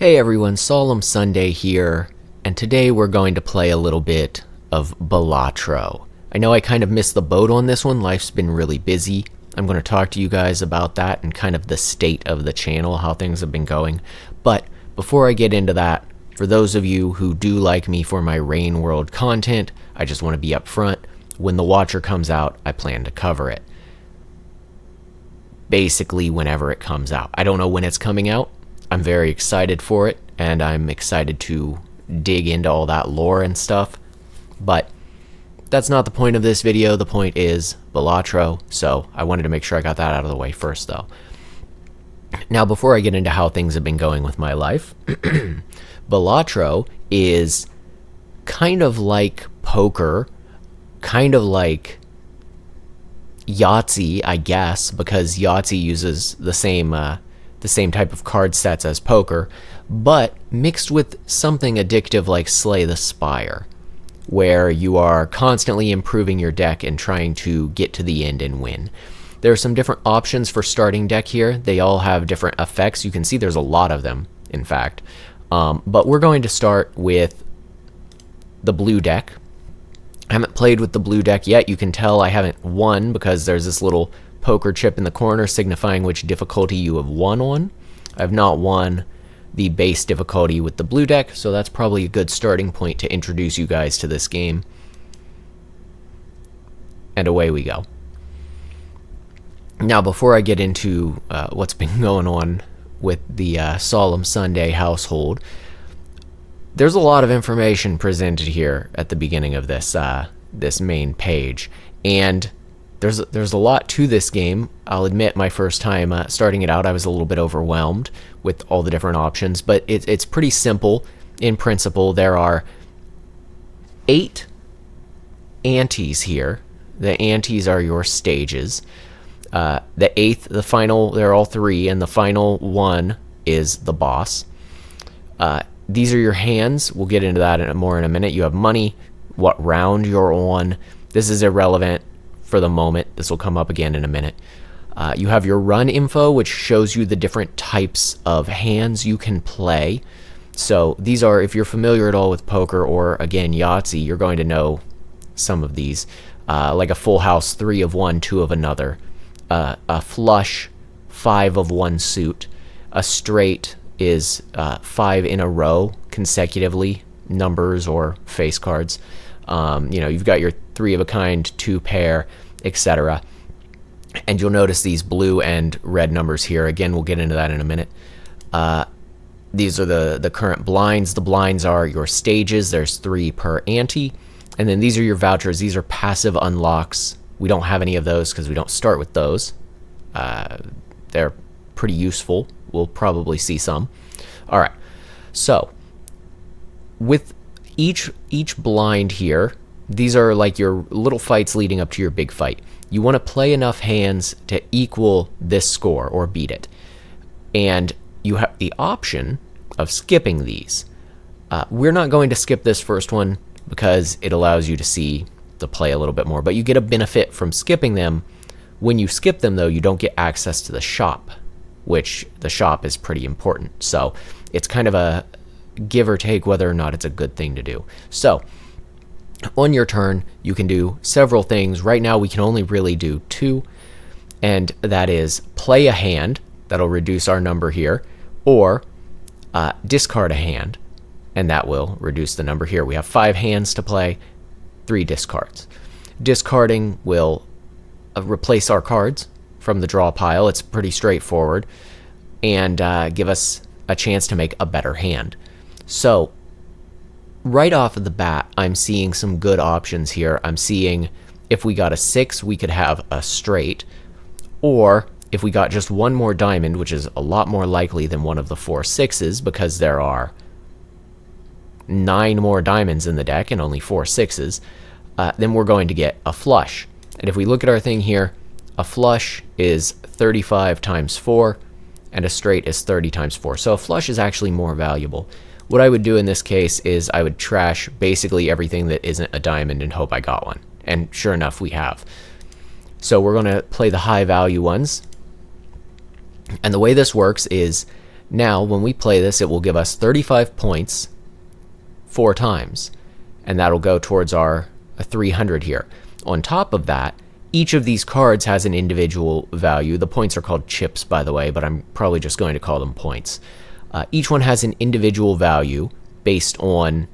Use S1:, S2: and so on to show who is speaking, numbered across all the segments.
S1: Hey everyone, Solemn Sunday here, and today we're going to play a little bit of Balatro. I know I kind of missed the boat on this one, life's been really busy. I'm going to talk to you guys about that and kind of the state of the channel, how things have been going. But before I get into that, for those of you who do like me for my Rain World content, I just want to be upfront. When The Watcher comes out, I plan to cover it. Basically, whenever it comes out. I don't know when it's coming out. I'm very excited for it, and I'm excited to dig into all that lore and stuff. But that's not the point of this video. The point is Balatro, so I wanted to make sure I got that out of the way first, though. Now, before I get into how things have been going with my life, Balatro is kind of like poker, kind of like Yahtzee, I guess, because Yahtzee uses the same type of card sets as poker, but mixed with something addictive like Slay the Spire, where you are constantly improving your deck and trying to get to the end and win. There are some different options for starting deck here. They all have different effects. You can see there's a lot of them, in fact. But we're going to start with the blue deck. I haven't played with the blue deck yet. You can tell I haven't won because there's this little poker chip in the corner signifying which difficulty you have won on. I've not won the base difficulty with the blue deck, so that's probably a good starting point to introduce you guys to this game. And away we go. Now, before I get into what's been going on with the Solemn Sunday household, there's a lot of information presented here at the beginning of this this main page, and there's a lot to this game. I'll admit, my first time starting it out, I was a little bit overwhelmed with all the different options, but it's pretty simple in principle. There are 8 antes here. The antes are your stages. The 8th, the final, they're all 3, and the final one is the boss. These are your hands. We'll get into that more in a minute. You have money, what round you're on. This is irrelevant for the moment. This will come up again in a minute. You have your run info, which shows you the different types of hands you can play. So these are, if you're familiar at all with poker or, again, Yahtzee, you're going to know some of these. Like a full house, 3 of one, 2 of another. A flush, 5 of one suit. A straight is 5 in a row consecutively, numbers or face cards. You've got your 3 of a kind, 2 pair, etc. And you'll notice these blue and red numbers here. Again, we'll get into that in a minute. These are the current blinds. The blinds are your stages. There's 3 per ante. And then these are your vouchers. These are passive unlocks. We don't have any of those because we don't start with those. They're pretty useful. We'll probably see some. All right. So with each blind here, these are like your little fights leading up to your big fight. You want to play enough hands to equal this score or beat it. And you have the option of skipping these. We're not going to skip this first one because it allows you to see the play a little bit more, but you get a benefit from skipping them. When you skip them, though, you don't get access to the shop, which the shop is pretty important. So it's kind of a give or take whether or not it's a good thing to do. So on your turn, you can do several things. Right now, we can only really do 2, and that is play a hand. That'll reduce our number here, or discard a hand, and that will reduce the number here. We have 5 hands to play, 3 discards. Discarding will replace our cards from the draw pile. It's pretty straightforward, and give us a chance to make a better hand. So right off of the bat, I'm seeing some good options here. I'm seeing if we got a 6, we could have a straight, or if we got just 1 more diamond, which is a lot more likely than one of the 4 6s because there are 9 more diamonds in the deck and only 4 6s, then we're going to get a flush. And if we look at our thing here, a flush is 35 times 4, and a straight is 30 times 4. So a flush is actually more valuable. What I would do in this case is I would trash basically everything that isn't a diamond and hope I got one. And sure enough, we have. So we're going to play the high value ones. And the way this works is Now, when we play this, it will give us 35 points 4 times, and that'll go towards our 300 here. On top of that, each of these cards has an individual value. The points are called chips, by the way, but I'm probably just going to call them points. Each one has an individual value based on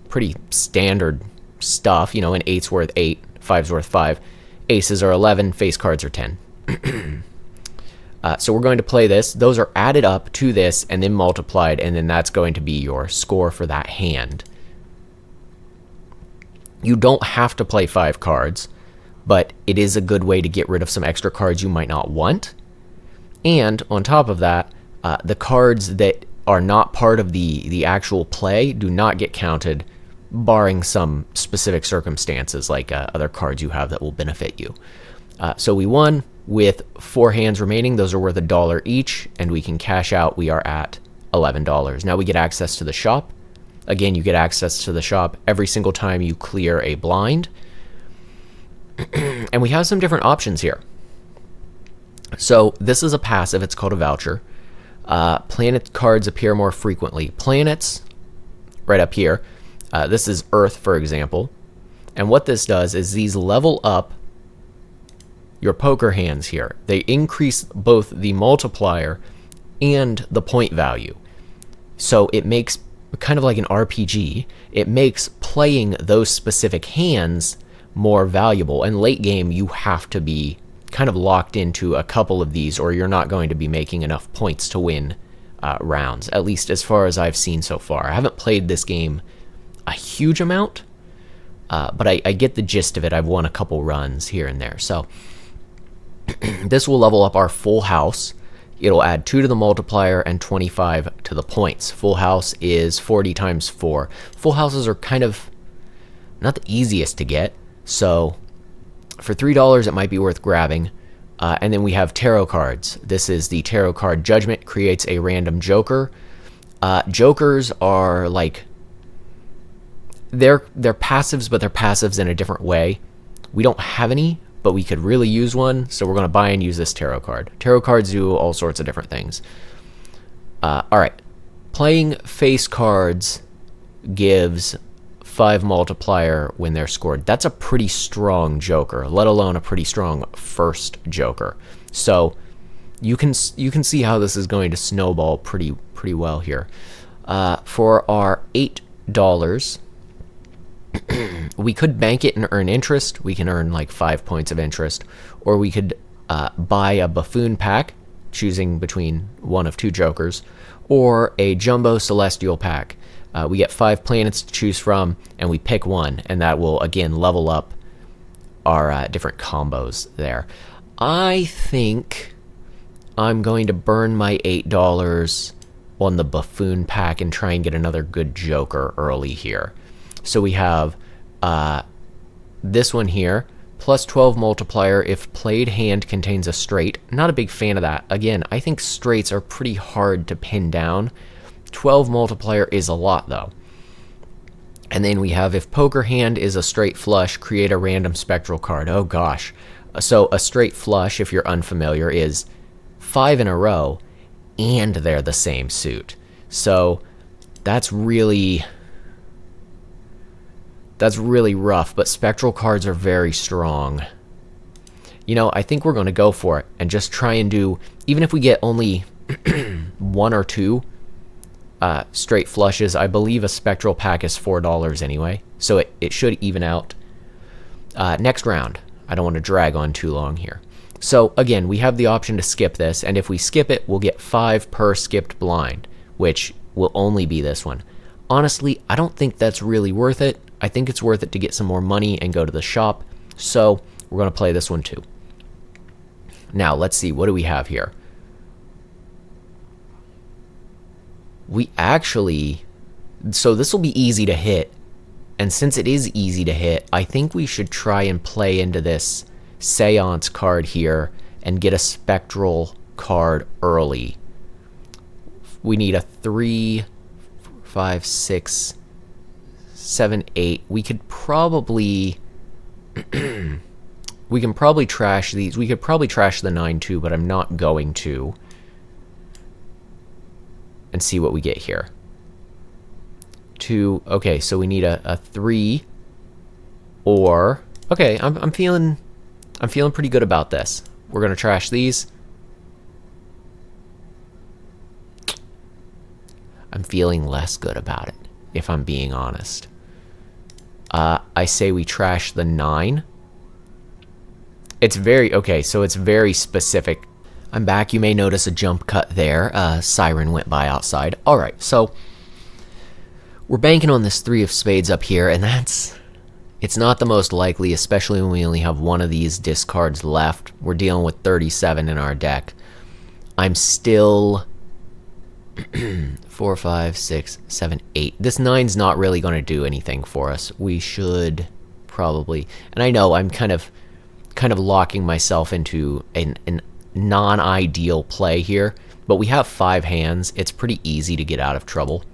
S1: pretty standard stuff. You know, an 8's worth 8, 5's worth 5, aces are 11, face cards are 10. So we're going to play this. Those are added up to this and then multiplied, and then that's going to be your score for that hand. You don't have to play 5 cards, but it is a good way to get rid of some extra cards you might not want. And on top of that, the cards that are not part of the actual play do not get counted, barring some specific circumstances like other cards you have that will benefit you. So we won with 4 hands remaining. Those are worth $1 each, and we can cash out. We are at $11. Now we get access to the shop. Again, you get access to the shop every single time you clear a blind. And we have some different options here. So this is a passive. It's called a voucher. Planet cards appear more frequently. Planets, right up here. This is Earth, for example. And what this does is these level up your poker hands here. They increase both the multiplier and the point value. So it makes kind of like an RPG. It makes playing those specific hands more valuable. And late game, you have to be kind of locked into a couple of these, or you're not going to be making enough points to win rounds, at least as far as I've seen so far. I haven't played this game a huge amount, but I get the gist of it. I've won a couple runs here and there. So this will level up our full house. It'll add 2 to the multiplier and 25 to the points. Full house is 40 times 4. Full houses are kind of not the easiest to get, so for $3 it might be worth grabbing. And then we have tarot cards. This is the tarot card Judgment, creates a random joker. Jokers are like, they're passives, but they're passives in a different way. We don't have any, but we could really use one, so we're going to buy and use this tarot card. Tarot cards do all sorts of different things. Alright, playing face cards gives 5 multiplier when they're scored. That's a pretty strong joker, let alone a pretty strong first joker. So you can see how this is going to snowball pretty well here. For our $8, we could bank it and earn interest. We can earn like 5 points of interest, or we could buy a buffoon pack, choosing between one of 2 jokers, or a jumbo celestial pack. We get 5 planets to choose from, and we pick one, and that will again level up our different combos there. I think I'm going to burn my $8 on the buffoon pack and try and get another good joker early here. So we have this one here, plus 12 multiplier if played hand contains a straight. Not a big fan of that. Again, I think straights are pretty hard to pin down. 12 multiplier is a lot, though. And then we have if poker hand is a straight flush, create a random spectral card. Oh gosh. So a straight flush, if you're unfamiliar, is 5 in a row, and they're the same suit. So that's really rough, but spectral cards are very strong. You know, I think we're going to go for it and just try and do, even if we get only 1 or 2 straight flushes, I believe a spectral pack is $4 anyway, so it should even out. Next round. I don't want to drag on too long here. So again, we have the option to skip this, and if we skip it, we'll get 5 per skipped blind, which will only be this one. Honestly, I don't think that's really worth it. I think it's worth it to get some more money and go to the shop, so we're going to play this one too. Now, let's see, what do we have here? We actually, so this will be easy to hit, and since it is easy to hit, I think we should try and play into this Seance card here and get a spectral card early. We need a 3, 5, 6, 7, 8. We could probably we can probably trash these. We could probably trash the 9 too, but I'm not going to. and see what we get here. 2. Okay, so we need a 3 or okay. I'm feeling pretty good about this. We're gonna trash these. I'm feeling less good about it, if I'm being honest. I say we trash the 9. It's very okay. So it's very specific. I'm back. You may notice a jump cut there. Siren went by outside. All right, so we're banking on this 3 of spades up here, and it's not the most likely, especially when we only have one of these discards left. We're dealing with 37 in our deck. I'm still 4, 5, 6, 7, 8. This 9's not really going to do anything for us. We should probably, and I know I'm kind of locking myself into an non-ideal play here, but we have 5 hands. It's pretty easy to get out of trouble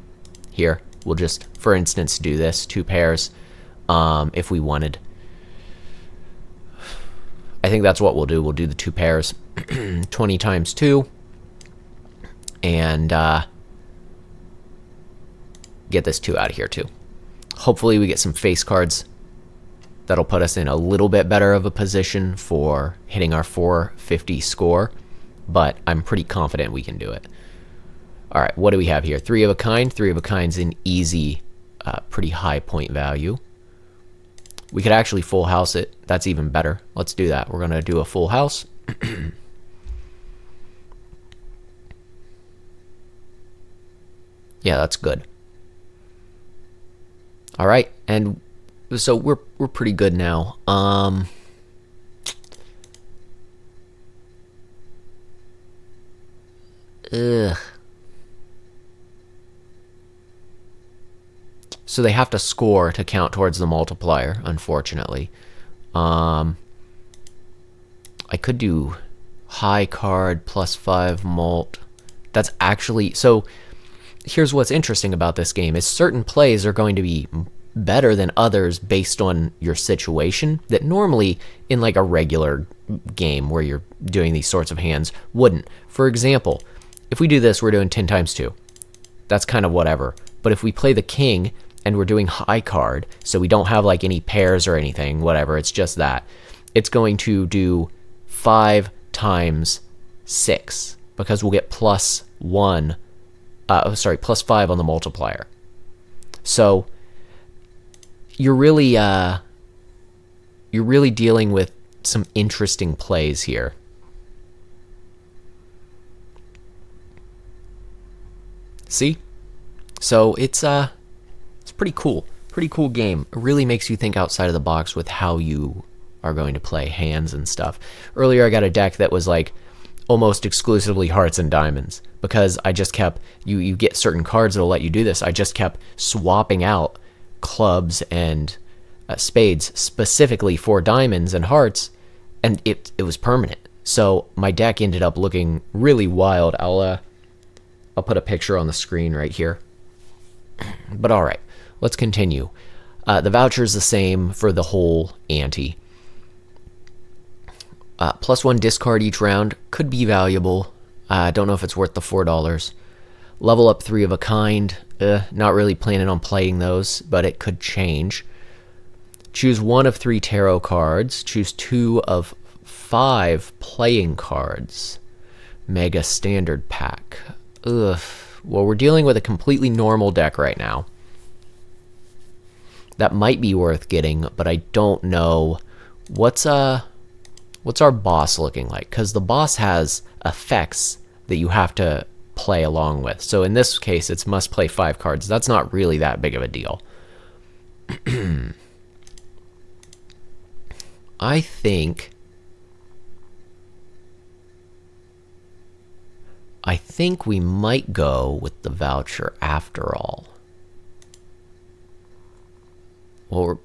S1: here. We'll just, for instance, do this 2 pairs if we wanted. I think that's what we'll do. We'll do the 2 pairs 20 times 2 and get this 2 out of here too. Hopefully we get some face cards that'll put us in a little bit better of a position for hitting our 450 score, but I'm pretty confident we can do it. All right, what do we have here? 3 of a kind. 3 of a kind's an easy, pretty high point value. We could actually full house it. That's even better. Let's do that. We're gonna do a full house. Yeah, that's good. All right, and so we're pretty good now. So they have to score to count towards the multiplier, unfortunately. I could do high card plus 5 mult. That's actually, so here's what's interesting about this game is certain plays are going to be better than others based on your situation that normally in like a regular game where you're doing these sorts of hands wouldn't. For example, if we do this, we're doing 10 times 2. That's kind of whatever. But if we play the king and we're doing high card, so we don't have like any pairs or anything, whatever, it's just that, it's going to do 5 times 6 because we'll get plus 1, plus 5 on the multiplier. So you're really dealing with some interesting plays here. See? So it's pretty cool. Pretty cool game. It really makes you think outside of the box with how you are going to play hands and stuff. Earlier I got a deck that was like almost exclusively hearts and diamonds because I just kept, you get certain cards that'll let you do this. I just kept swapping out clubs and spades specifically for diamonds and hearts, and it was permanent. So my deck ended up looking really wild. I'll put a picture on the screen right here. But all right, let's continue. The voucher is the same for the whole ante. Plus 1 discard each round could be valuable. I don't know if it's worth the $4. Level up 3 of a kind. Not really planning on playing those, but it could change. Choose 1 of 3 tarot cards. Choose 2 of 5 playing cards. Mega standard pack. Ugh. Well, we're dealing with a completely normal deck right now. That might be worth getting, but I don't know. What's our boss looking like? Because the boss has effects that you have to play along with. So in this case, it's must play 5 cards. That's not really that big of a deal. I think we might go with the voucher after all. Well,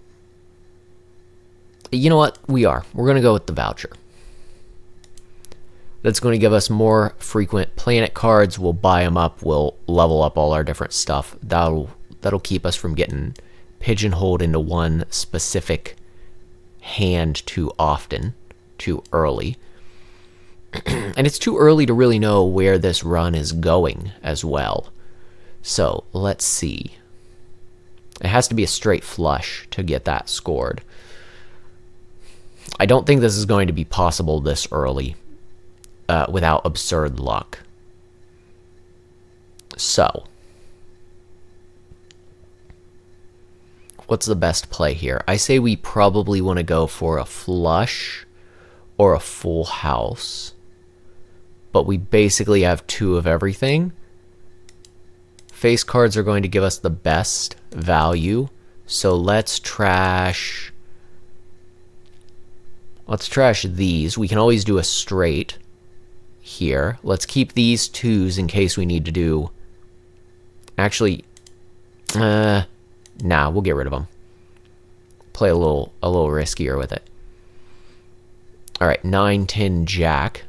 S1: you know what? We're going to go with the voucher. That's going to give us more frequent planet cards. We'll buy them up. We'll level up all our different stuff. That'll keep us from getting pigeonholed into one specific hand too often, too early. And it's too early to really know where this run is going as well. So let's see. It has to be a straight flush to get that scored. I don't think this is going to be possible this early without absurd luck. So, what's the best play here? I say we probably want to go for a flush or a full house. But we basically have 2 of everything. Face cards are going to give us the best value. So let's trash these. We can always do a straight here. Let's keep these 2s in case we need to do... Actually, nah, we'll get rid of them. Play a little riskier with it. All right, 9, 10, jack.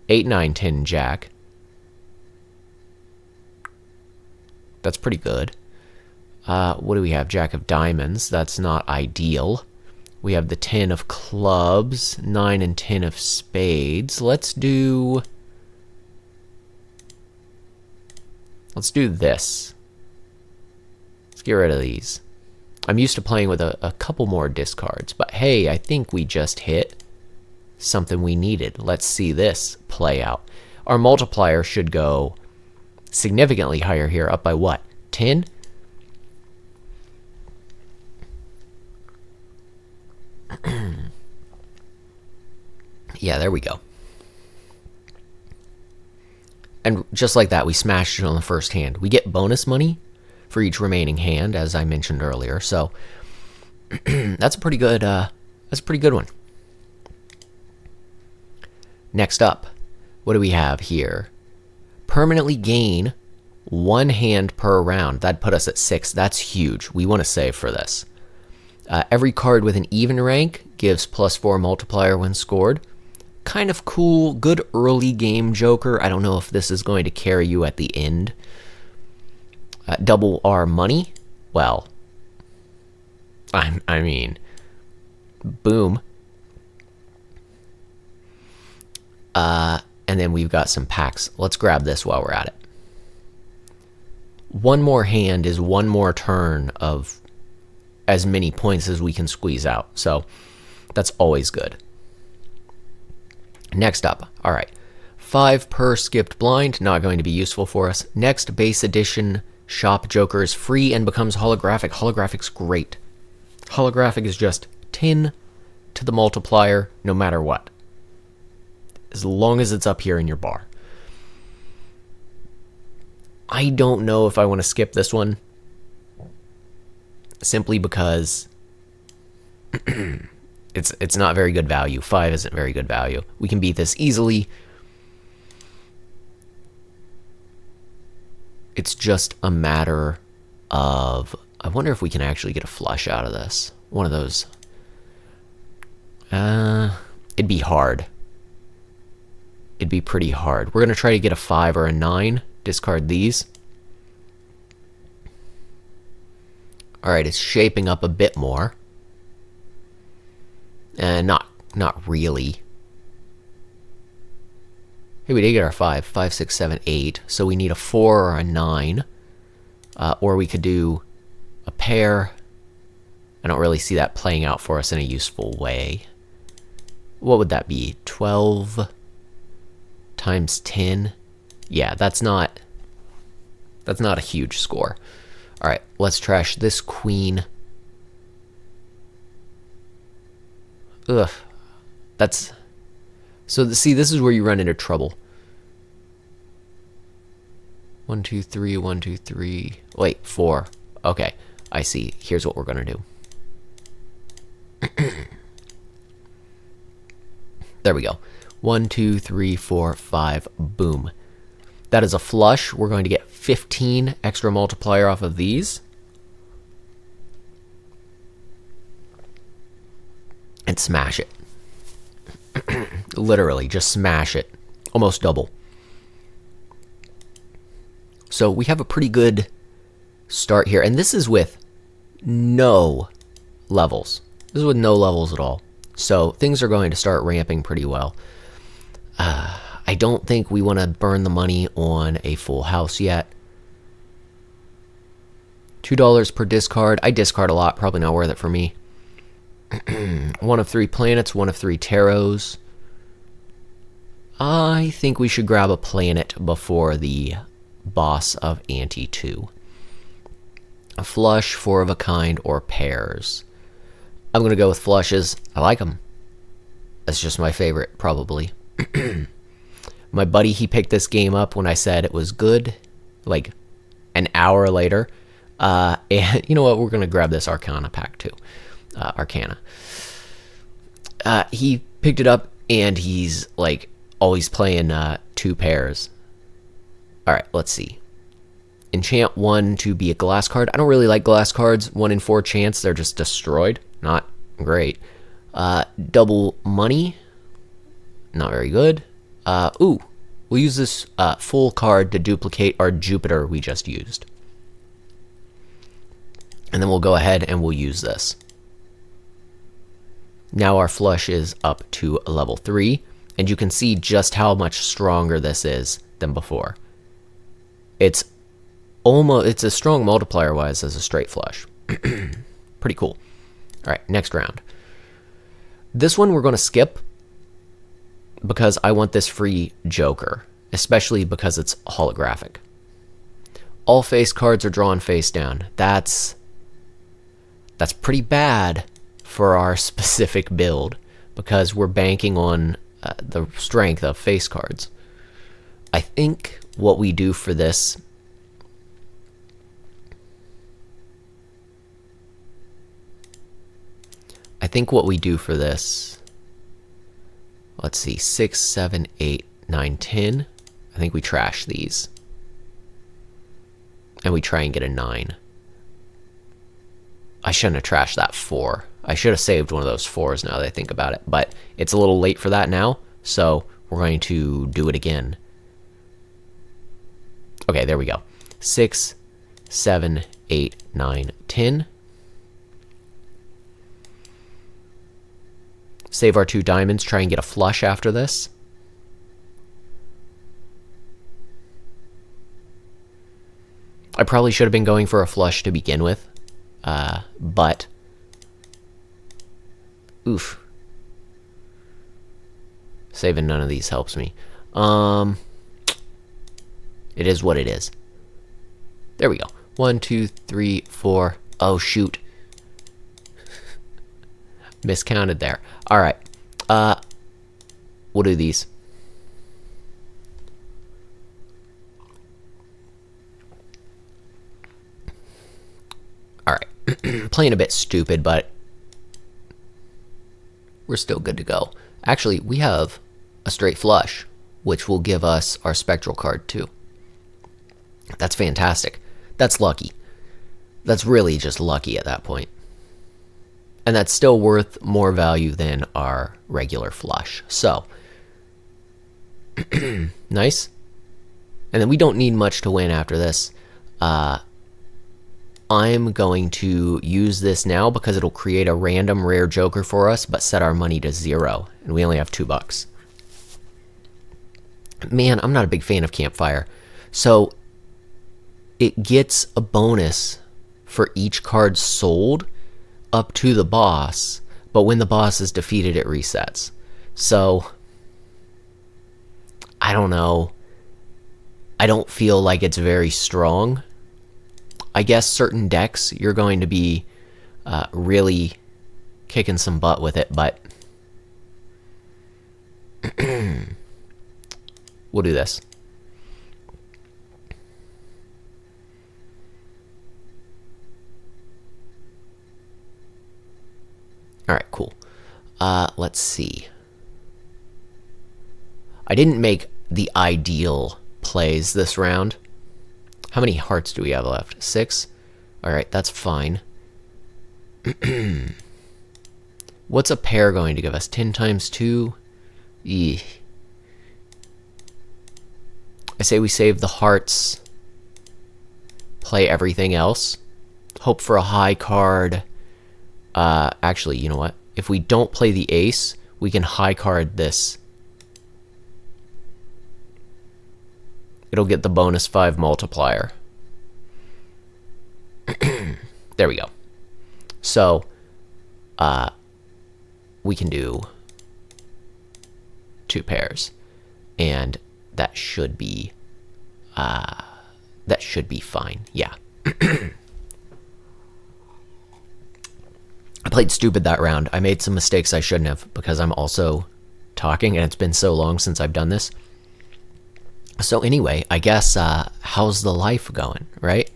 S1: 8, 9, 10, jack. That's pretty good. What do we have? Jack of diamonds. That's not ideal. We have the 10 of clubs, 9 and 10 of spades. Let's do this. Let's get rid of these. I'm used to playing with a couple more discards, but hey, I think we just hit something we needed. Let's see this play out. Our multiplier should go significantly higher here, up by what? 10? Yeah, there we go. And just like that, we smashed it on the first hand. We get bonus money for each remaining hand, as I mentioned earlier. So that's a pretty good one. Next up, what do we have here? Permanently gain 1 hand per round. That'd put us at 6. That's huge. We want to save for this. Every card with an even rank gives +4 multiplier when scored. Kind of cool, good early game joker. I don't know if this is going to carry you at the end. Double our money. Well, I mean, boom. And then we've got some packs. Let's grab this while we're at it. One more hand is one more turn of as many points as we can squeeze out. So that's always good. Next up, all right. 5 per skipped blind, not going to be useful for us. Next, base edition shop joker is free and becomes holographic. Holographic's great. Holographic is just 10 to the multiplier no matter what. As long as it's up here in your bar. I don't know if I want to skip this one. Simply because it's not very good value. 5 isn't very good value. We can beat this easily. It's just a matter of... I wonder if we can actually get a flush out of this. One of those. It'd be hard. It'd be pretty hard. We're going to try to get a 5 or a 9. Discard these. Alright, it's shaping up a bit more. Not really. Hey, we did get our 5. 5, 6, 7, 8. So we need a 4 or a 9. Or we could do a pair. I don't really see that playing out for us in a useful way. What would that be? 12 times 10? Yeah, that's not a huge score. All right, let's trash this queen. Ugh. That's... So, see, this is where you run into trouble. 1, 2, 3, 1, 2, 3... Wait, 4. Okay, I see. Here's what we're gonna do. There we go. 1, 2, 3, 4, 5, boom. That is a flush. We're going to get 15 extra multiplier off of these. And smash it. Literally, just smash it. Almost double. So we have a pretty good start here. And this is with no levels. This is with no levels at all. So things are going to start ramping pretty well. I don't think we want to burn the money on a full house yet. $2 per discard. I discard a lot, probably not worth it for me. 1 of 3 planets, 1 of 3 tarots. I think we should grab a planet before the boss of Ante 2. A flush, 4 of a kind, or pairs. I'm going to go with flushes. I like them. That's just my favorite, probably. My buddy, he picked this game up when I said it was good, like an hour later. And you know what? We're going to grab this Arcana pack too. Arcana. He picked it up and he's like always playing 2 pairs. All right, let's see. Enchant 1 to be a glass card. I don't really like glass cards. 1 in 4 chance, they're just destroyed. Not great. Double money. Not very good. Ooh, we'll use this full card to duplicate our Jupiter we just used. And then we'll go ahead and we'll use this. Now our flush is up to level 3, and you can see just how much stronger this is than before. It's a strong multiplier wise as a straight flush. Pretty cool. All right, next round. This one we're going to skip because I want this free Joker, especially because it's holographic. All face cards are drawn face down. That's pretty bad for our specific build because we're banking on the strength of face cards. I think what we do for this let's see, 6, 7, 8, 9, 10. I think we trash these. And we try and get a 9. I shouldn't have trashed that 4. I should have saved one of those 4s now that I think about it. But it's a little late for that now, so we're going to do it again. Okay, there we go. 6, 7, 8, 9, 10. Save our 2 diamonds, try and get a flush after this. I probably should have been going for a flush to begin with, but oof. Saving none of these helps me. It is what it is. There we go. 1, 2, 3, 4. Oh, shoot. Miscounted there. All right. We'll do these. All right. Playing a bit stupid, but we're still good to go. Actually, we have a straight flush, which will give us our spectral card too. That's fantastic. That's lucky. That's really just lucky at that point. And that's still worth more value than our regular flush. So, nice. And then we don't need much to win after this. I'm going to use this now because it'll create a random rare Joker for us, but set our money to 0. And we only have $2. Man, I'm not a big fan of Campfire. So, it gets a bonus for each card sold up to the boss, but when the boss is defeated, it resets. So, I don't know. I don't feel like it's very strong. I guess certain decks, you're going to be really kicking some butt with it, but we'll do this. Alright, cool. Let's see. I didn't make the ideal plays this round. How many hearts do we have left? 6? Alright, that's fine. What's a pair going to give us? 10 times 2? Eeh. I say we save the hearts. Play everything else. Hope for a high card. Actually, you know what? If we don't play the ace, we can high card this. It'll get the bonus 5 multiplier. There we go. So, we can do 2 pairs, and that should be fine. Yeah. I played stupid that round. I made some mistakes I shouldn't have because I'm also talking, and it's been so long since I've done this. So anyway, I guess how's the life going, right?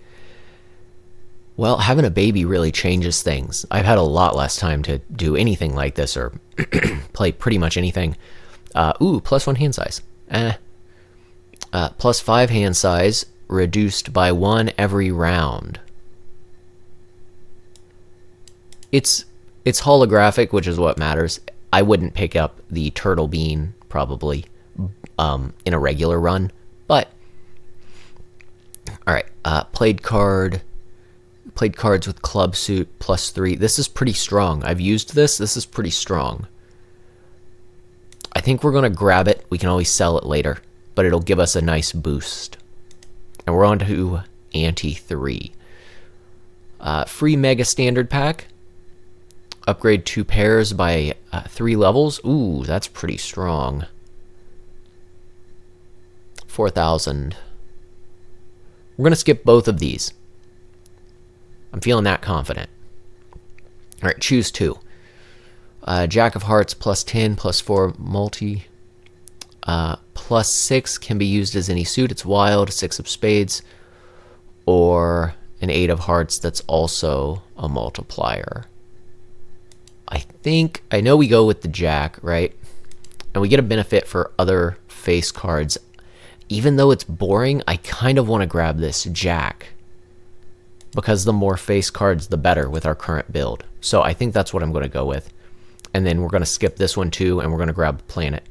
S1: Well, having a baby really changes things. I've had a lot less time to do anything like this or play pretty much anything. +1 hand size. +5 hand size, reduced by 1 every round. It's holographic, which is what matters. I wouldn't pick up the turtle bean, probably, in a regular run. But, alright, played cards with club suit, +3. This is pretty strong. I've used this. This is pretty strong. I think we're going to grab it. We can always sell it later, but it'll give us a nice boost. And we're on to ante 3. Free Mega Standard Pack. Upgrade 2 pairs by 3 levels. Ooh, that's pretty strong. 4,000. We're going to skip both of these. I'm feeling that confident. All right, choose 2. Jack of Hearts, +10, +4 multi. +6 can be used as any suit. It's wild. 6 of spades. Or an 8 of hearts that's also a multiplier. I know we go with the Jack, right? And we get a benefit for other face cards. Even though it's boring, I kind of want to grab this Jack. Because the more face cards, the better with our current build. So I think that's what I'm going to go with. And then we're going to skip this one too, and we're going to grab Planet.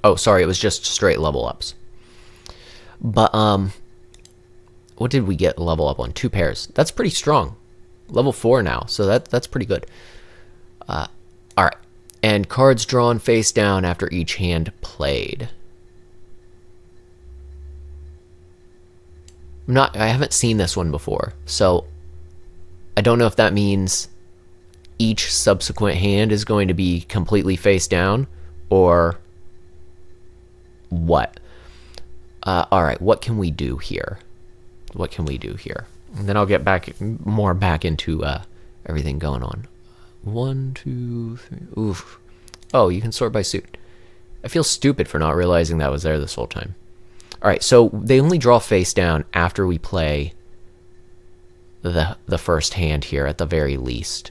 S1: Oh, sorry, it was just straight level ups. But, what did we get level up on? 2 pairs. That's pretty strong. Level 4 now, so that's pretty good. Alright. And cards drawn face down after each hand played. I haven't seen this one before, so I don't know if that means each subsequent hand is going to be completely face down, or what. Alright, what can we do here? What can we do here? And then I'll get back into everything going on. 1, 2, 3. Oof. Oh, you can sort by suit. I feel stupid for not realizing that was there this whole time. Alright, so they only draw face down after we play the first hand here at the very least.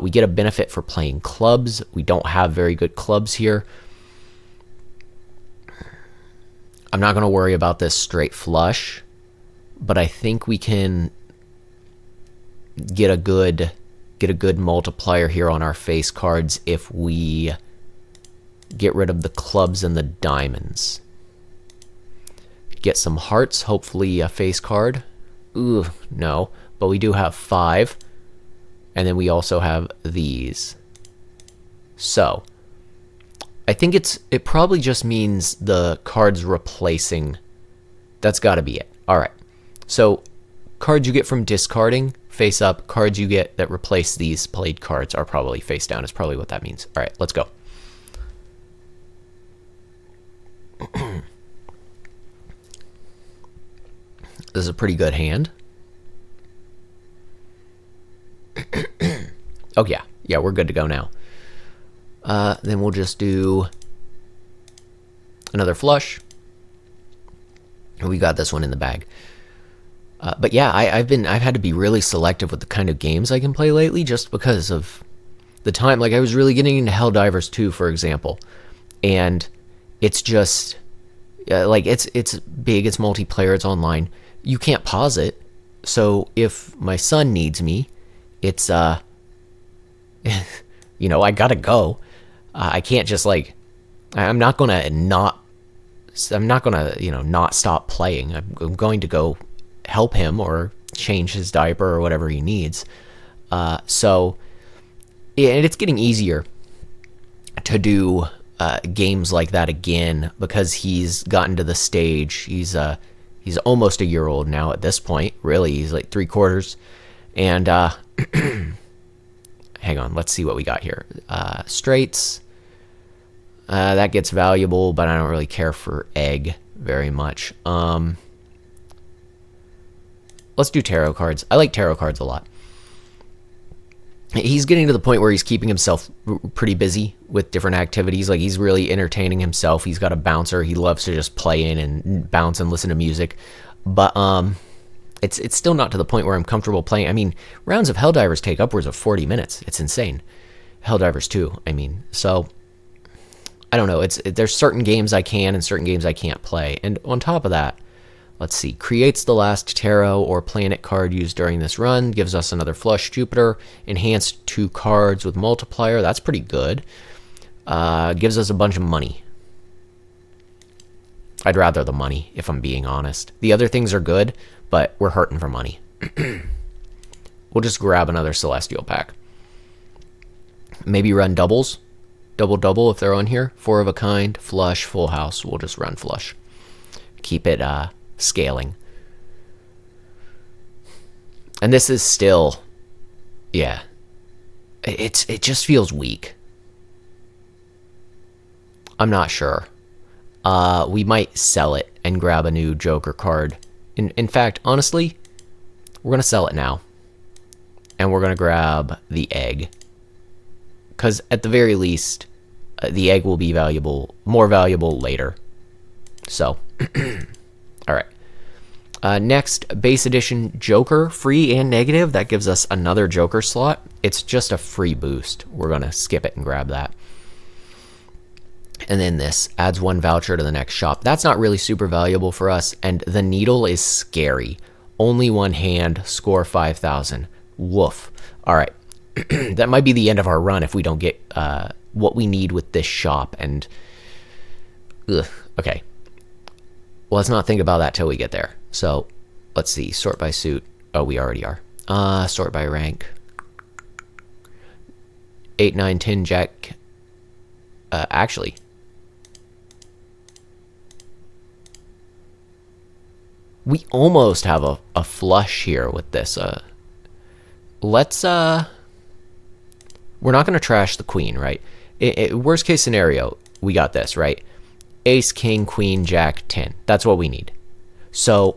S1: We get a benefit for playing clubs. We don't have very good clubs here. I'm not going to worry about this straight flush, but I think we can get a good multiplier here on our face cards if we get rid of the clubs and the diamonds. Get some hearts, hopefully a face card. Ooh, no, but we do have 5. And then we also have these. So, I think it probably just means the cards replacing. That's got to be it. All right. So, cards you get from discarding, face up. Cards you get that replace these played cards are probably face down. Is probably what that means. All right, let's go. This is a pretty good hand. Oh, yeah, we're good to go now. Then we'll just do another flush. We got this one in the bag. But yeah, I've had to be really selective with the kind of games I can play lately, just because of the time. Like, I was really getting into Helldivers 2, for example, and it's just like it's big, it's multiplayer, it's online. You can't pause it. So if my son needs me, it's you know, I gotta go. I can't just I'm not gonna not stop playing. I'm going to go help him or change his diaper or whatever he needs. So it's getting easier to do games like that again because he's gotten to the stage. He's He's almost a year old now at this point. Really, he's like 3/4. And hang on, let's see what we got here. Straights. That gets valuable, but I don't really care for egg very much. Let's do tarot cards. I like tarot cards a lot. He's getting to the point where he's keeping himself pretty busy with different activities. Like, he's really entertaining himself. He's got a bouncer. He loves to just play in and bounce and listen to music. But it's still not to the point where I'm comfortable playing. I mean, rounds of Helldivers take upwards of 40 minutes. It's insane. Helldivers 2, I mean. So, I don't know. There's certain games I can and certain games I can't play. And on top of that, let's see. Creates the last tarot or planet card used during this run. Gives us another flush Jupiter. Enhanced 2 cards with multiplier. That's pretty good. Gives us a bunch of money. I'd rather the money, if I'm being honest. The other things are good, but we're hurting for money. We'll just grab another Celestial pack. Maybe run doubles. Double if they're on here. 4 of a kind, flush, full house. We'll just run flush. Keep it scaling. And this is still, yeah, it just feels weak. I'm not sure. We might sell it and grab a new Joker card. In fact, honestly, we're gonna sell it now, and we're gonna grab the egg, because at the very least, the egg will be more valuable later. So, all right. Next, base edition Joker, free and negative. That gives us another Joker slot. It's just a free boost. We're gonna skip it and grab that. And then this adds 1 voucher to the next shop. That's not really super valuable for us. And the needle is scary. Only 1 hand, score 5,000. Woof. All right. That might be the end of our run if we don't get what we need with this shop. And okay. Well, let's not think about that till we get there. So let's see. Sort by suit. Oh, we already are. Sort by rank. 8, 9, 10 jack. Actually, we almost have a flush here with this. Let's we're not going to trash the queen, right? Worst case scenario, we got this, right? Ace, king, queen, jack, 10. That's what we need. So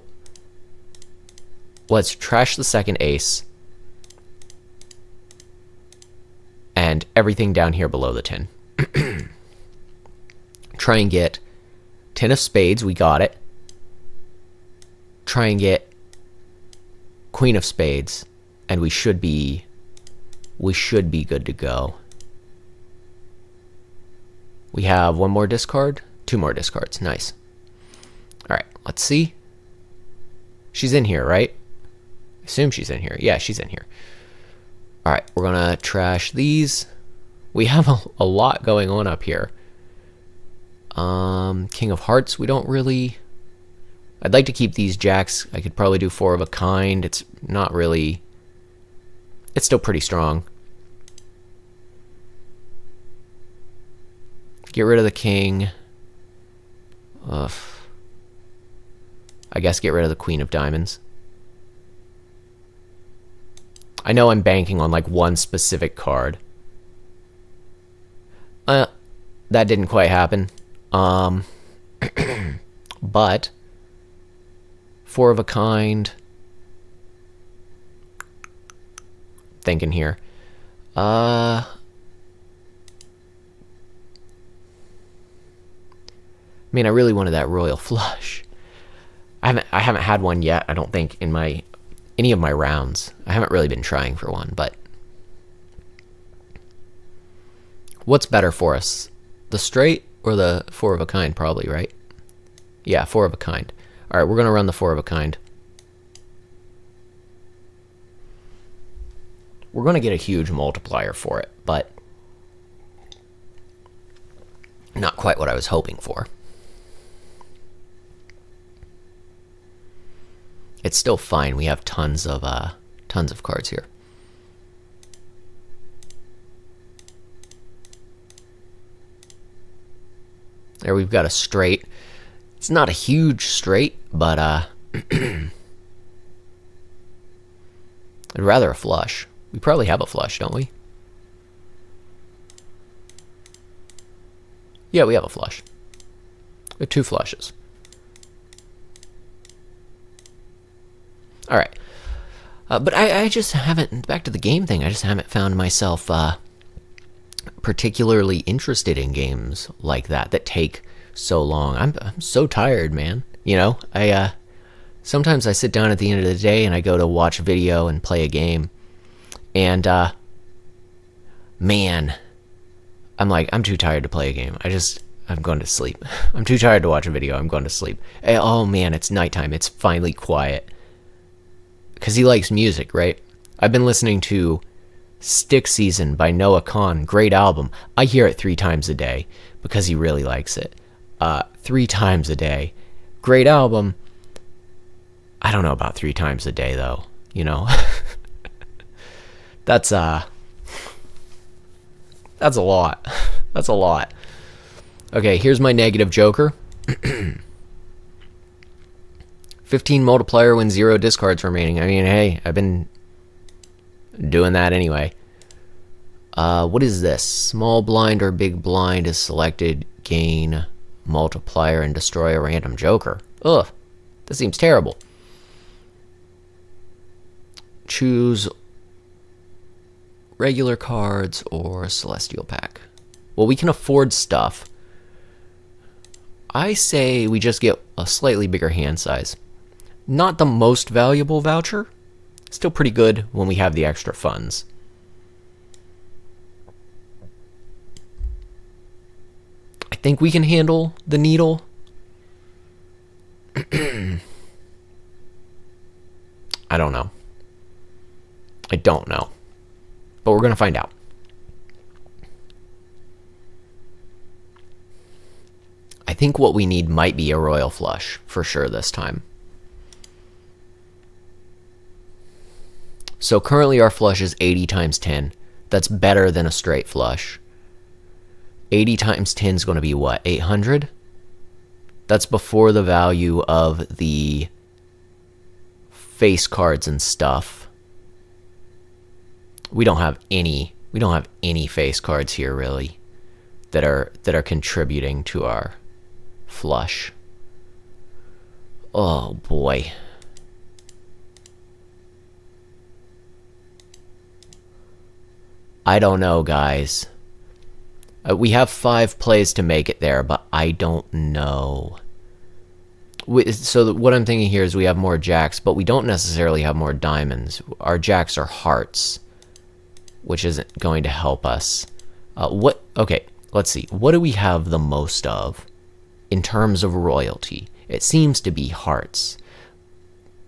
S1: let's trash the second ace and everything down here below the 10. Try and get 10 of spades. We got it. Try and get queen of spades, and we should be good to go. We have 1 more discard, 2 more discards. Nice. All right, let's see. She's in here, right? I assume she's in here. Yeah, she's in here. All right, we're gonna trash these. We have a lot going on up here. King of Hearts, we don't really. I'd like to keep these jacks. I could probably do 4 of a kind. It's not really. It's still pretty strong. Get rid of the king. Ugh. I guess get rid of the queen of diamonds. I know I'm banking on like 1 specific card. That didn't quite happen. But 4 of a kind. Thinking here. I mean, I really wanted that royal flush. I haven't had one yet, I don't think, in any of my rounds. I haven't really been trying for one, but what's better for us? The straight or the 4 of a kind, probably, right? Yeah, 4 of a kind. All right, we're going to run the 4 of a kind. We're going to get a huge multiplier for it, but not quite what I was hoping for. It's still fine. We have tons of cards here. There we've got a straight. It's not a huge straight, but I'd rather a flush. We probably have a flush, don't we? Yeah, we have a flush. We have 2 flushes. All right. But I just haven't, back to the game thing, I just haven't found myself particularly interested in games like that take so long. I'm so tired, man. You know, sometimes I sit down at the end of the day and I go to watch a video and play a game. And, man, I'm like, I'm too tired to play a game. I'm going to sleep. I'm too tired to watch a video. I'm going to sleep. Oh, man, it's nighttime. It's finally quiet. Because he likes music, right? I've been listening to Stick Season by Noah Kahan. Great album. I hear it 3 times a day because he really likes it. 3 times a day. Great album. I don't know about 3 times a day, though. You know? That's a lot. That's a lot. Okay, here's my negative joker. 15 multiplier when 0 discards remaining. I mean, hey, I've been doing that anyway. What is this? Small blind or big blind is selected. Gain multiplier and destroy a random joker. Ugh, that seems terrible. Choose regular cards or celestial pack. Well, we can afford stuff. I say we just get a slightly bigger hand size. Not the most valuable voucher. Still pretty good when we have the extra funds. I think we can handle the needle. I don't know. I don't know. But we're going to find out. I think what we need might be a royal flush for sure this time. So currently our flush is 80 times 10. That's better than a straight flush. 80 times 10 is going to be what? 800? That's before the value of the face cards and stuff. We don't have any face cards here really that are contributing to our flush. Oh boy. I don't know, guys. We have 5 plays to make it there, but I don't know. So what I'm thinking here is we have more jacks, but we don't necessarily have more diamonds. Our jacks are hearts, which isn't going to help us. Okay, let's see. What do we have the most of in terms of royalty? It seems to be hearts.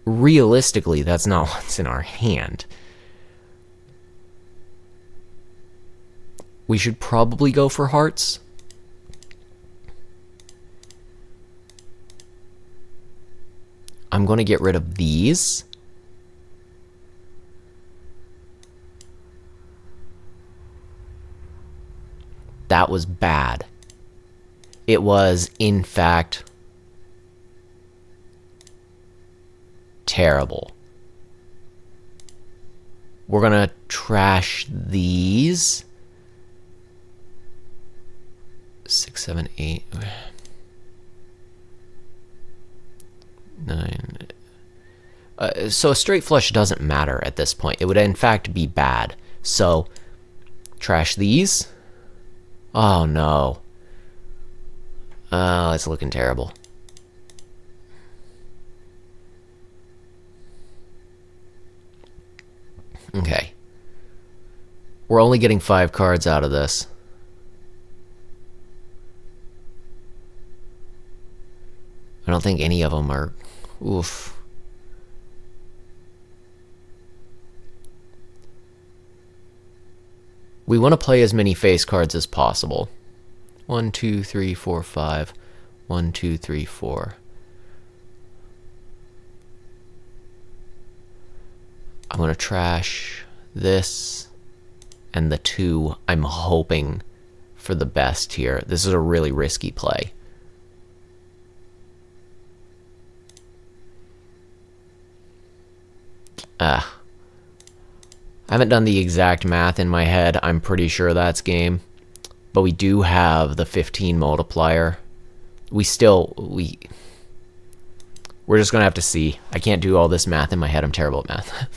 S1: Realistically, that's not what's in our hand. We should probably go for hearts. I'm going to get rid of these. That was bad. It was, in fact, terrible. We're going to trash these. 6, 7, 8, 9. So a straight flush doesn't matter at this point. It would in fact be bad. So trash these. Oh no. Oh, it's looking terrible. Okay. We're only getting 5 cards out of this. I don't think any of them are... Oof. We want to play as many face cards as possible. 1, 2, 3, 4, 5. 1, 2, 3, 4. I'm going to trash this and the 2. I'm hoping for the best here. This is a really risky play. I haven't done the exact math in my head. I'm pretty sure that's game. But we do have the 15 multiplier. We're just going to have to see. I can't do all this math in my head. I'm terrible at math.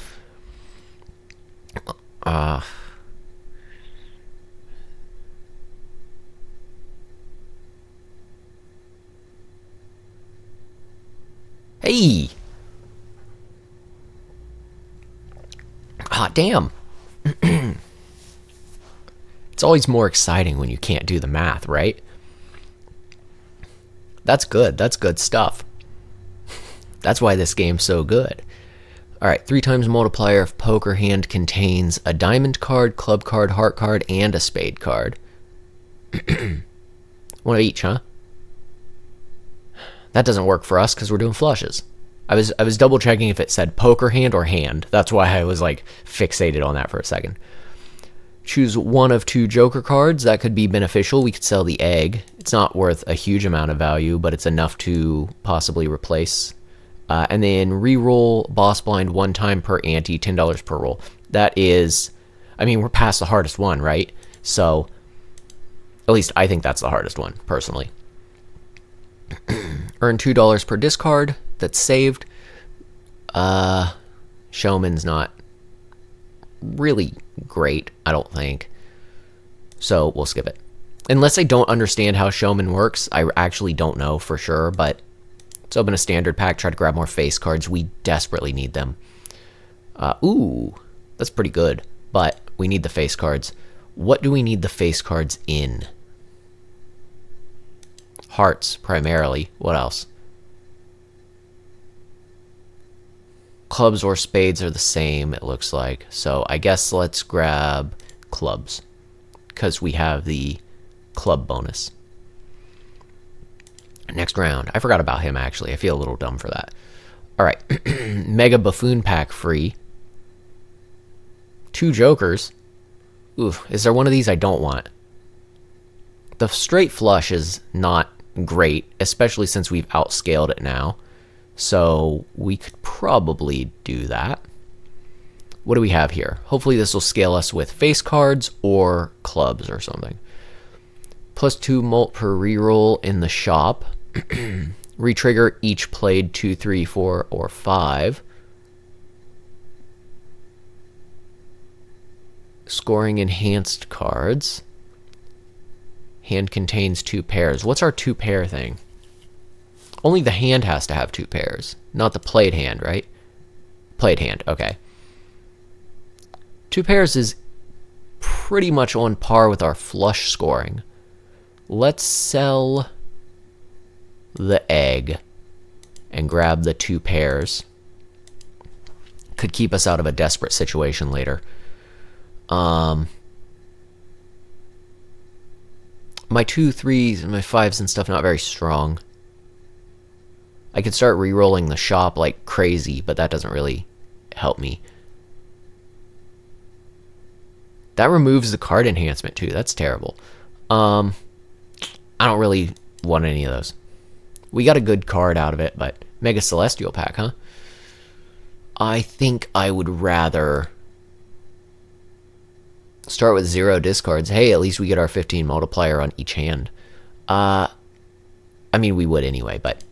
S1: Hey! Hot damn. It's always more exciting when you can't do the math, right? That's good. That's good stuff. That's why this game's so good. Alright, 3 times multiplier if poker hand contains a diamond card, club card, heart card, and a spade card. One of each, huh? That doesn't work for us because we're doing flushes. I was double checking if it said poker hand or hand. That's why I was like fixated on that for a second. Choose one of 2 joker cards. That could be beneficial. We could sell the egg. It's not worth a huge amount of value, but it's enough to possibly replace. And then re-roll boss blind 1 time per ante, $10 per roll. That is, I mean, we're past the hardest one, right? So, at least I think that's the hardest one, personally. Earn $2 per discard. That's saved. Showman's not really great, I don't think. So we'll skip it. Unless I don't understand how Showman works, I actually don't know for sure, but let's open a standard pack, try to grab more face cards. We desperately need them. Ooh, that's pretty good, but we need the face cards. What do we need the face cards in? Hearts, primarily. What else? Clubs or spades are the same, it looks like. So I guess let's grab clubs, because we have the club bonus. Next round. I forgot about him, actually. I feel a little dumb for that. Alright. Mega Buffoon Pack free. 2 jokers. Ooh, is there one of these I don't want? The straight flush is not great, especially since we've outscaled it now. So we could probably do that. What do we have here? Hopefully this will scale us with face cards or clubs or something. +2 mult per reroll in the shop. Retrigger each played 2, 3, 4, or 5. Scoring enhanced cards. Hand contains 2 pairs. What's our 2 pair thing? Only the hand has to have 2 pairs, not the played hand, right? Played hand, okay. 2 pairs is pretty much on par with our flush scoring. Let's sell the egg and grab the 2 pairs. Could keep us out of a desperate situation later. My 2, 3s, and my 5s and stuff not very strong. I could start re-rolling the shop like crazy, but that doesn't really help me. That removes the card enhancement too. That's terrible. I don't really want any of those. We got a good card out of it, but Mega Celestial Pack, huh? I think I would rather start with 0 discards. Hey, at least we get our 15 multiplier on each hand. I mean, we would anyway, but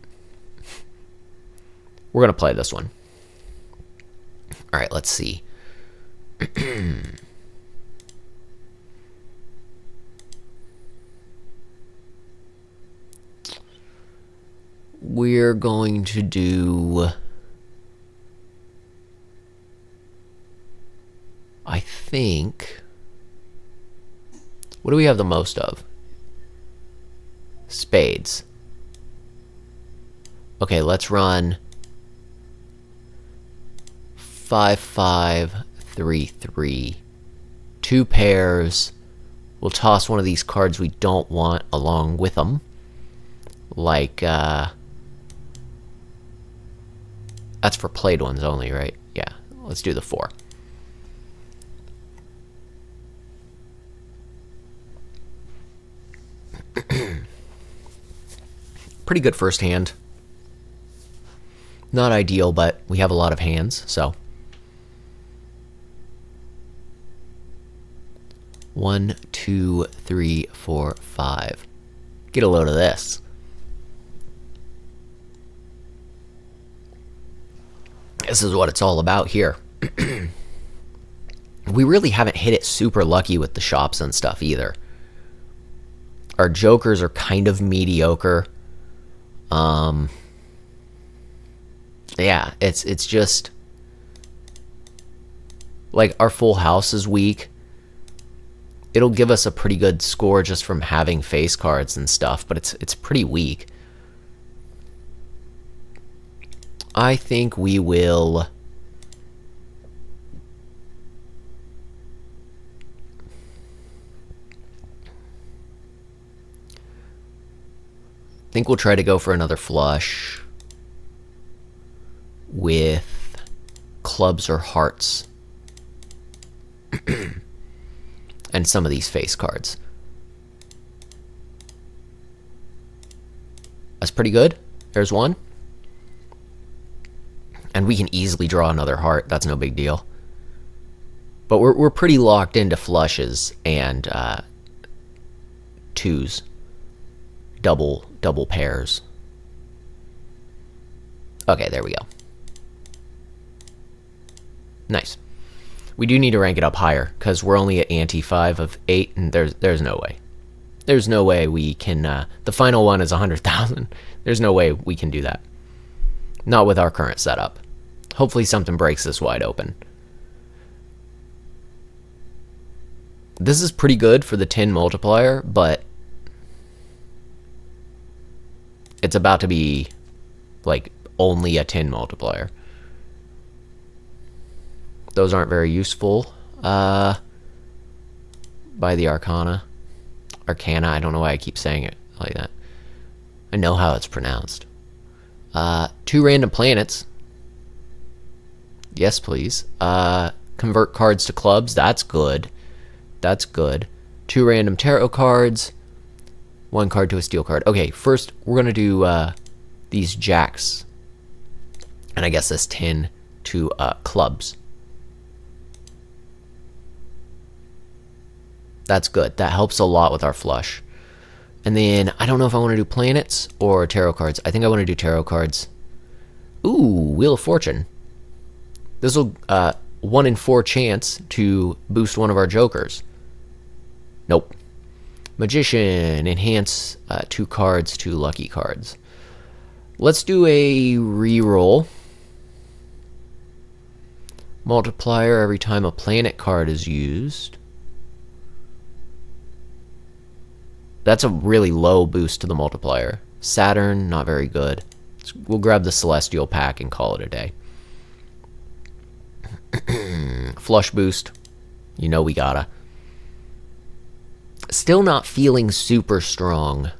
S1: we're going to play this one. All right, let's see. We're going to do, I think, what do we have the most of? Spades. Okay, let's run 5, 5, 3, 3. 2 pairs. We'll toss one of these cards we don't want along with them. Like, that's for played ones only, right? Yeah, let's do the 4. Pretty good first hand. Not ideal, but we have a lot of hands, so 1, 2, 3, 4, 5. Get a load of this. This is what it's all about here. We really haven't hit it super lucky with the shops and stuff either. Our jokers are kind of mediocre. Yeah, it's just like our full house is weak. It'll give us a pretty good score just from having face cards and stuff, but it's pretty weak. I think we will try to go for another flush with clubs or hearts. And some of these face cards. That's pretty good. There's one. And we can easily draw another heart. That's no big deal. But we're pretty locked into flushes and twos. Double pairs. Okay, there we go. Nice. We do need to rank it up higher, because we're only at ante 5 of 8, and there's no way. There's no way we can... the final one is 100,000. There's no way we can do that. Not with our current setup. Hopefully something breaks this wide open. This is pretty good for the 10 multiplier, but... it's about to be, like, only a 10 multiplier. Those aren't very useful. By the Arcana. I don't know why I keep saying it like that. I know how it's pronounced. 2 random planets. Yes, please. Convert cards to clubs. That's good. That's good. 2 random tarot cards. 1 card to a steel card. Okay, first we're going to do these jacks. And I guess this 10 to clubs. That's good. That helps a lot with our flush. And then, I don't know if I want to do planets or tarot cards. I think I want to do tarot cards. Ooh, Wheel of Fortune. This will, 1 in 4 chance to boost one of our jokers. Nope. Magician, enhance 2 cards to lucky cards. Let's do a reroll. Multiplier every time a planet card is used. That's a really low boost to the multiplier. Saturn, not very good. We'll grab the Celestial pack and call it a day. Flush boost. You know we gotta. Still not feeling super strong.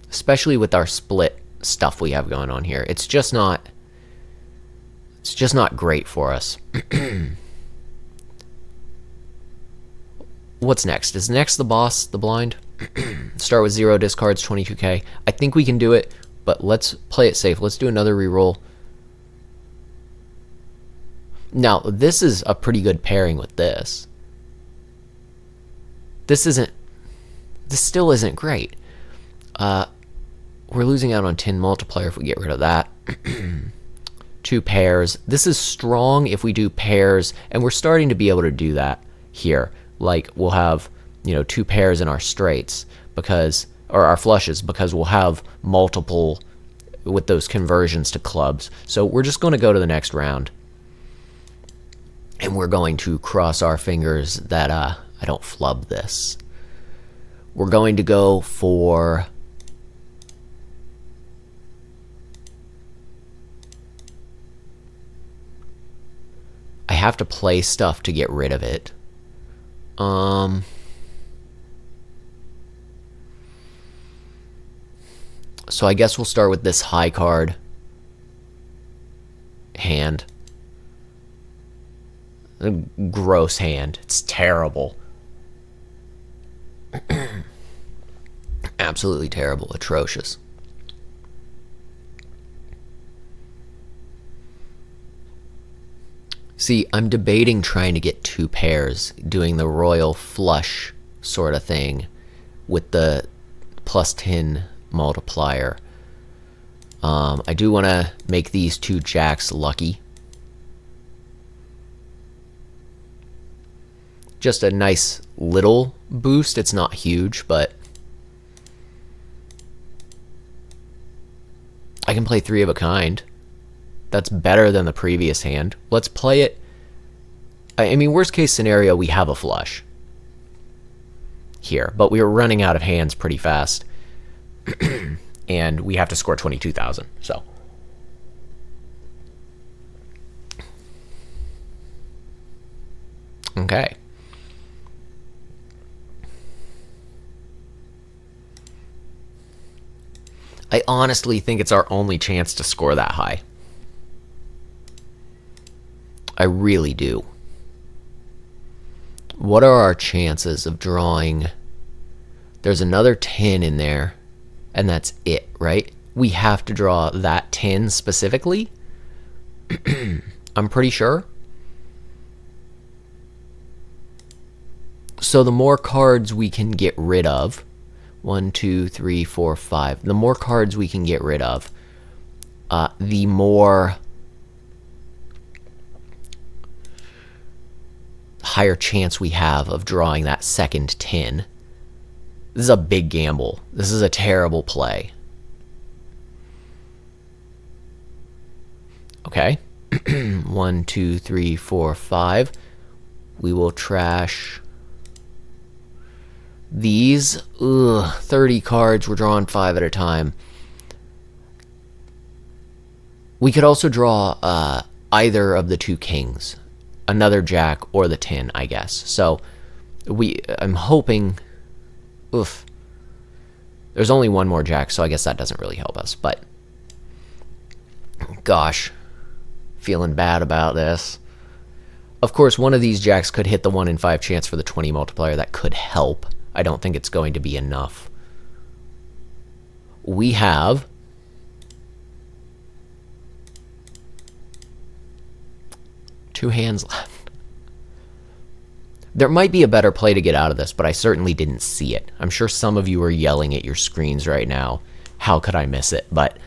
S1: Especially with our split stuff we have going on here. It's just not great for us. What's next? Is next the boss, the blind? Start with 0 discards, 22k. I think we can do it, but let's play it safe. Let's do another reroll. Now, this is a pretty good pairing with this. This still isn't great. We're losing out on 10 multiplier if we get rid of that. 2 pairs. This is strong if we do pairs, and we're starting to be able to do that here. Like, we'll have, 2 pairs in our straights, or our flushes, because we'll have multiple with those conversions to clubs. So we're just going to go to the next round. And we're going to cross our fingers that I don't flub this. We're going to go for... I have to play stuff to get rid of it. So I guess we'll start with this high card hand. A gross hand. It's terrible. Absolutely terrible. Atrocious. See, I'm debating trying to get 2 pairs, doing the royal flush sort of thing with the plus 10 multiplier. I do want to make these 2 jacks lucky. Just a nice little boost. It's not huge, but I can play 3 of a kind. That's better than the previous hand. Let's play it. I mean, worst case scenario, we have a flush here, but we were running out of hands pretty fast. And we have to score 22,000, so. Okay. I honestly think it's our only chance to score that high. I really do. What are our chances of drawing? There's another 10 in there, and that's it, right? We have to draw that 10 specifically. I'm pretty sure. So the more cards we can get rid of, 1, 2, 3, 4, 5. The more cards we can get rid of, the more higher chance we have of drawing that second 10. This is a big gamble. This is a terrible play. Okay. 1, 2, 3, 4, 5. We will trash these. 30 cards. We're drawing 5 at a time. We could also draw either of the 2 kings. Another jack or the 10, I guess. So I'm hoping. Oof. There's only 1 more jack, so I guess that doesn't really help us. But gosh, feeling bad about this. Of course, one of these jacks could hit the 1 in 5 chance for the 20 multiplier. That could help. I don't think it's going to be enough. We have two hands left. There might be a better play to get out of this, but I certainly didn't see it. I'm sure some of you are yelling at your screens right now. How could I miss it? But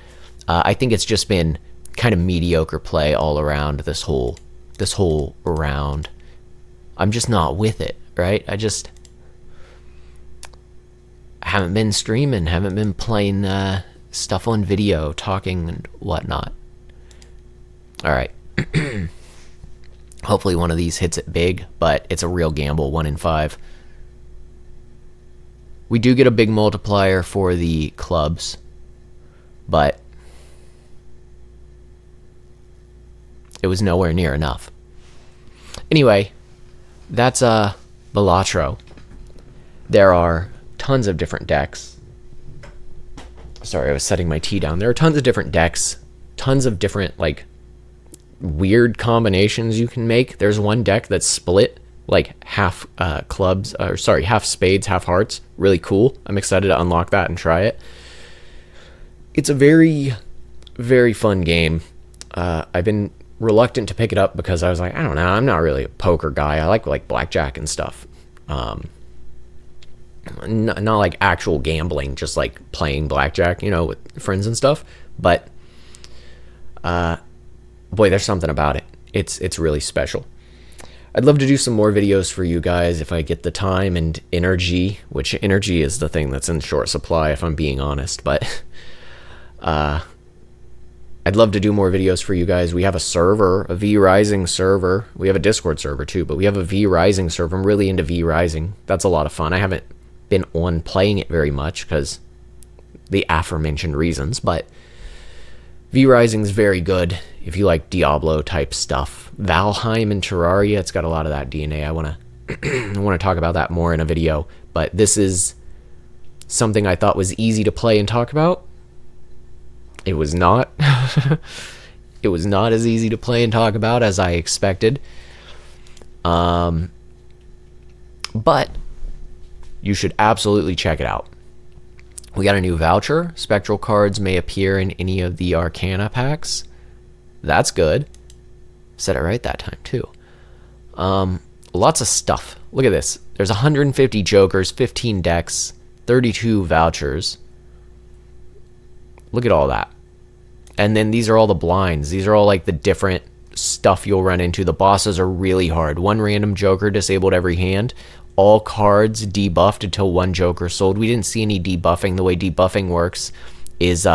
S1: I think it's just been kind of mediocre play all around this whole round. I'm just not with it, right? I just haven't been streaming, haven't been playing stuff on video, talking and whatnot. All right. Hopefully one of these hits it big, but it's a real gamble, 1 in 5. We do get a big multiplier for the clubs, but it was nowhere near enough. Anyway, that's Balatro. There are tons of different decks. Sorry, I was setting my tea down. There are tons of different decks, tons of different, like, weird combinations you can make. There's one deck that's split, like half clubs, or sorry, half spades, half hearts. Really cool. I'm excited to unlock that and try it. It's a very, very fun game. I've been reluctant to pick it up because I was like, I don't know, I'm not really a poker guy. I like blackjack and stuff. Not like actual gambling, just like playing blackjack, you know, with friends and stuff. But boy, there's something about it. It's really special. I'd love to do some more videos for you guys if I get the time and energy, which energy is the thing that's in short supply if I'm being honest. But I'd love to do more videos for you guys. We have a server, a V Rising server. We have a Discord server too, but we have a V Rising server. I'm really into V Rising. That's a lot of fun. I haven't been on playing it very much because the aforementioned reasons, but V Rising's very good if you like Diablo type stuff. Valheim and Terraria, it's got a lot of that DNA. I want to talk about that more in a video, but this is something I thought was easy to play and talk about. It was not. It was not as easy to play and talk about as I expected. But you should absolutely check it out. We got a new voucher. Spectral cards may appear in any of the Arcana packs. That's good. Said it right that time too. Lots of stuff. Look at this. There's 150 jokers, 15 decks, 32 vouchers. Look at all that. And then these are all the blinds. These are all like the different stuff you'll run into. The bosses are really hard. One random joker disabled every hand. All cards debuffed until one joker sold. We didn't see any debuffing. The way debuffing works is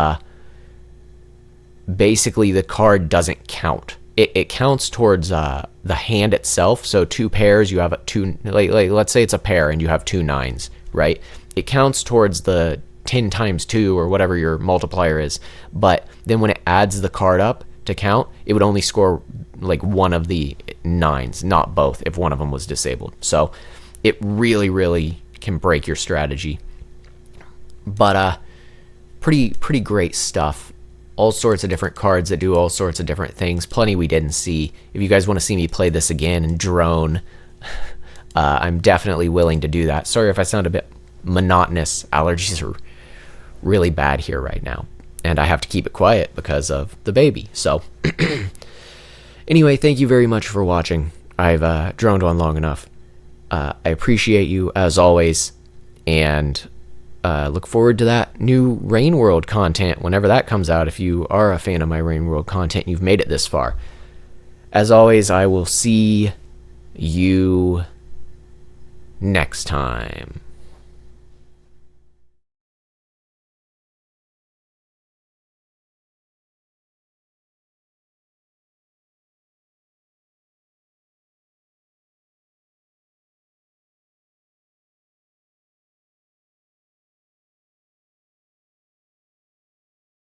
S1: basically the card doesn't count. It counts towards the hand itself. So two pairs, you have two, like let's say it's a pair and you have 2 9s, right? It counts towards the 10 times 2 or whatever your multiplier is. But then when it adds the card up to count, it would only score like one of the 9s, not both, if one of them was disabled. So it really, really can break your strategy. But pretty great stuff. All sorts of different cards that do all sorts of different things. Plenty we didn't see. If you guys want to see me play this again and drone, I'm definitely willing to do that. Sorry if I sound a bit monotonous. Allergies are really bad here right now, and I have to keep it quiet because of the baby. So anyway, thank you very much for watching. I've droned on long enough. I appreciate you as always, and look forward to that new Rain World content whenever that comes out. If you are a fan of my Rain World content and you've made it this far, as always, I will see you next time.